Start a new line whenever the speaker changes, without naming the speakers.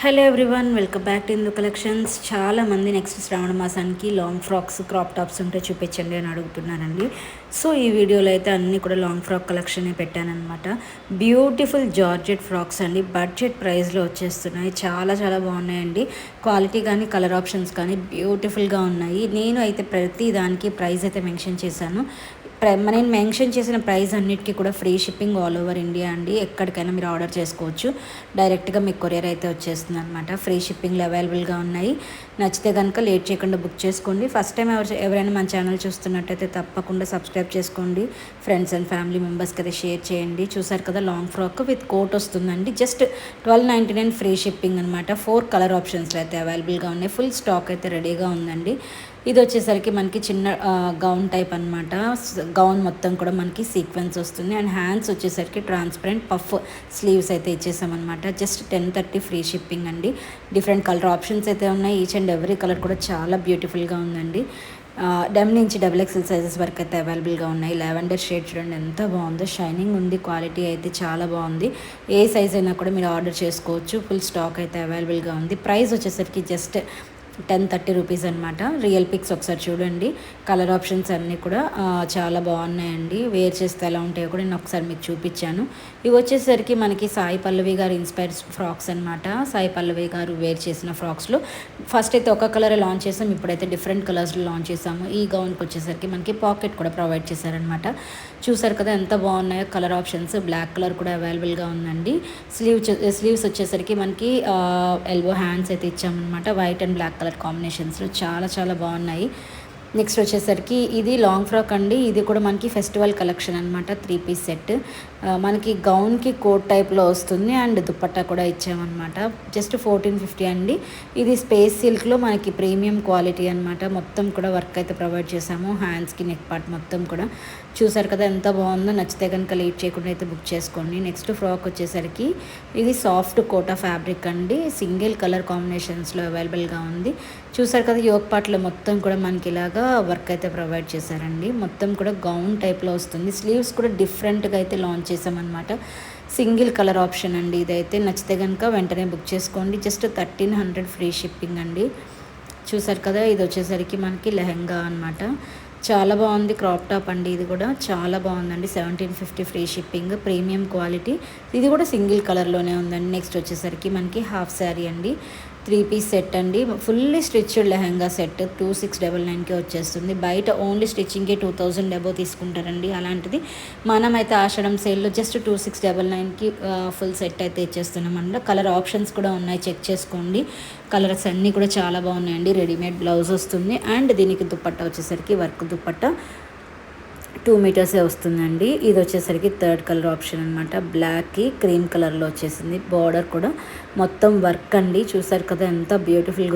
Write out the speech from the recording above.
Hello everyone, welcome back to Indu collections. చాలామంది next శ్రావణ మాసానికి long frocks, crop tops ఉంటే చూపించండి అని అడుగుతున్నారండి. సో ఈ వీడియోలో అయితే అన్నీ కూడా లాంగ్ ఫ్రాక్ కలెక్షనే పెట్టానమాట. బ్యూటిఫుల్ జార్జెట్ ఫ్రాక్స్ అండి, బడ్జెట్ ప్రైస్లో వచ్చేస్తున్నాయి. చాలా చాలా బాగున్నాయండి. క్వాలిటీ కానీ కలర్ ఆప్షన్స్ కానీ బ్యూటిఫుల్గా ఉన్నాయి. నేను అయితే ప్రతి దానికి ప్రైస్ అయితే మెన్షన్ చేశాను. నేను మెన్షన్ చేసిన ప్రైస్ అన్నిటికీ కూడా free shipping all over India అండి. ఎక్కడికైనా మీరు ఆర్డర్ చేసుకోవచ్చు. డైరెక్ట్గా మీకు కొరియర్ అయితే వచ్చేస్తుంది అనమాట. ఫ్రీ షిప్పింగ్లు అవైలబుల్గా ఉన్నాయి. నచ్చితే కనుక లేట్ చేయకుండా బుక్ చేసుకోండి. ఫస్ట్ టైం ఎవరైనా మన ఛానల్ చూస్తున్నట్టయితే తప్పకుండా సబ్స్క్రైబ్ చేసుకోండి. ఫ్రెండ్స్ అండ్ ఫ్యామిలీ మెంబర్స్కి అయితే షేర్ చేయండి. చూసారు కదా, లాంగ్ ఫ్రాక్ విత్ కోట్ వస్తుందండి. జస్ట్ 1299 ఫ్రీ షిప్పింగ్ అనమాట. 4 కలర్ ఆప్షన్స్లో అయితే అవైలబుల్గా ఉన్నాయి. ఫుల్ స్టాక్ అయితే రెడీగా ఉందండి. ఇది వచ్చేసరికి మనకి చిన్న గౌన్ టైప్ అనమాట. గౌన్ మొత్తం కూడా మనకి సీక్వెన్స్ వస్తుంది. అండ్ హ్యాండ్స్ వచ్చేసరికి ట్రాన్స్పరెంట్ పఫ్ స్లీవ్స్ అయితే ఇచ్చేసామన్నమాట. జస్ట్ 1030 ఫ్రీ షిప్పింగ్ అండి. డిఫరెంట్ కలర్ ఆప్షన్స్ అయితే ఉన్నాయి. ఈచ్ అండ్ ఎవ్రీ కలర్ కూడా చాలా బ్యూటిఫుల్గా ఉందండి. డెమ్ నుంచి XXL సైజెస్ వరకు అయితే అవైలబుల్గా ఉన్నాయి. లావెండర్ షేడ్ చూడండి ఎంత బాగుందో, షైనింగ్ ఉంది. క్వాలిటీ అయితే చాలా బాగుంది. ఏ సైజ్ అయినా కూడా మీరు ఆర్డర్ చేసుకోవచ్చు. ఫుల్ స్టాక్ అయితే అవైలబుల్గా ఉంది. ప్రైస్ వచ్చేసరికి జస్ట్ 1030 రూపీస్ అనమాట. రియల్ పిక్స్ ఒకసారి చూడండి. కలర్ ఆప్షన్స్ అన్నీ కూడా చాలా బాగున్నాయండి. వేర్ చేస్తే ఎలా ఉంటాయో కూడా నేను ఒకసారి మీకు చూపించాను. ఇవి వచ్చేసరికి మనకి సాయి పల్లవి గారు ఇన్స్పైర్ ఫ్రాక్స్ అనమాట. సాయి పల్లవి గారు వేర్ చేసిన ఫ్రాక్స్లో ఫస్ట్ అయితే ఒక కలర్ లాంచ్ చేసాం. ఇప్పుడైతే డిఫరెంట్ కలర్స్లో లాంచ్ చేసాము. ఈ గౌన్కి వచ్చేసరికి మనకి పాకెట్ కూడా ప్రొవైడ్ చేశారనమాట. చూసారు కదా ఎంత బాగున్నాయో కలర్ ఆప్షన్స్. బ్లాక్ కలర్ కూడా అవైలబుల్గా ఉందండి. స్లీవ్స్ వచ్చేసరికి మనకి ఎల్బో హ్యాండ్స్ అయితే ఇచ్చామన్నమాట. వైట్ అండ్ బ్లాక్ కలర్ కాంబినేషన్స్లో చాలా చాలా బాగున్నాయి. నెక్స్ట్ వచ్చేసరికి ఇది లాంగ్ ఫ్రాక్ అండి. ఇది కూడా మనకి ఫెస్టివల్ కలెక్షన్ అనమాట. 3 పీస్ సెట్. మనకి గౌన్కి కోట్ టైప్లో వస్తుంది. అండ్ దుపట్టా కూడా ఇచ్చామన్నమాట. జస్ట్ 1450 అండి. ఇది స్పేస్ సిల్క్లో మనకి ప్రీమియం క్వాలిటీ అనమాట. మొత్తం కూడా వర్క్ అయితే ప్రొవైడ్ చేసాము. హ్యాండ్స్కి నెక్ పార్ట్ మొత్తం కూడా చూసారు కదా ఎంత బాగుందో. నచ్చితే కనుక లేట్ చేయకుండా అయితే బుక్ చేసుకోండి. నెక్స్ట్ ఫ్రాక్ వచ్చేసరికి ఇది సాఫ్ట్ కోటా ఫ్యాబ్రిక్ అండి. సింగిల్ కలర్ కాంబినేషన్స్లో అవైలబుల్గా ఉంది. చూసారు కదా, యోక్ పార్ట్లో మొత్తం కూడా మనకి ఇలాగా వర్క్ అయితే ప్రొవైడ్ చేశారండి. మొత్తం కూడా గౌన్ టైప్లో వస్తుంది. స్లీవ్స్ కూడా డిఫరెంట్గా అయితే లాంచ్ చేసామన్నమాట. సింగిల్ కలర్ ఆప్షన్ అండి. ఇదైతే నచ్చితే కనుక వెంటనే బుక్ చేసుకోండి. జస్ట్ 1300 ఫ్రీ షిప్పింగ్ అండి. చూసారు కదా, ఇది వచ్చేసరికి మనకి లెహెంగా అనమాట. చాలా బాగుంది. క్రాప్ టాప్ అండి. ఇది కూడా చాలా బాగుందండి. 1750 ఫ్రీ షిప్పింగ్. Premium quality. ఇది కూడా సింగిల్ కలర్లోనే ఉందండి. నెక్స్ట్ వచ్చేసరికి మనకి హాఫ్ శారీ అండి. 3 పీస్ సెట్ అండి. ఫుల్లీ స్టిచ్డ్ లెహెంగా సెట్ 2699కి వచ్చేస్తుంది. బయట ఓన్లీ స్టిచ్చింగ్కి 2000 అబోవ్ తీసుకుంటారండి. అలాంటిది మనమైతే ఆషాఢం సేల్లో జస్ట్ 2699కి ఫుల్ సెట్ అయితే ఇచ్చేస్తున్నామండి. కలర్ ఆప్షన్స్ కూడా ఉన్నాయి, చెక్ చేసుకోండి. కలర్స్ అన్నీ కూడా చాలా బాగున్నాయండి. రెడీమేడ్ బ్లౌజ్ వస్తుంది. అండ్ దీనికి దుపట్టా వచ్చేసరికి వర్క్ దుపట్టా 2 మీటర్సే వస్తుందండి. ఇది వచ్చేసరికి థర్డ్ కలర్ ఆప్షన్ అనమాట. బ్లాక్కి క్రీమ్ కలర్లో వచ్చేసింది. బార్డర్ కూడా మొత్తం వర్క్ అండి. చూసారు కదా ఎంత బ్యూటిఫుల్గా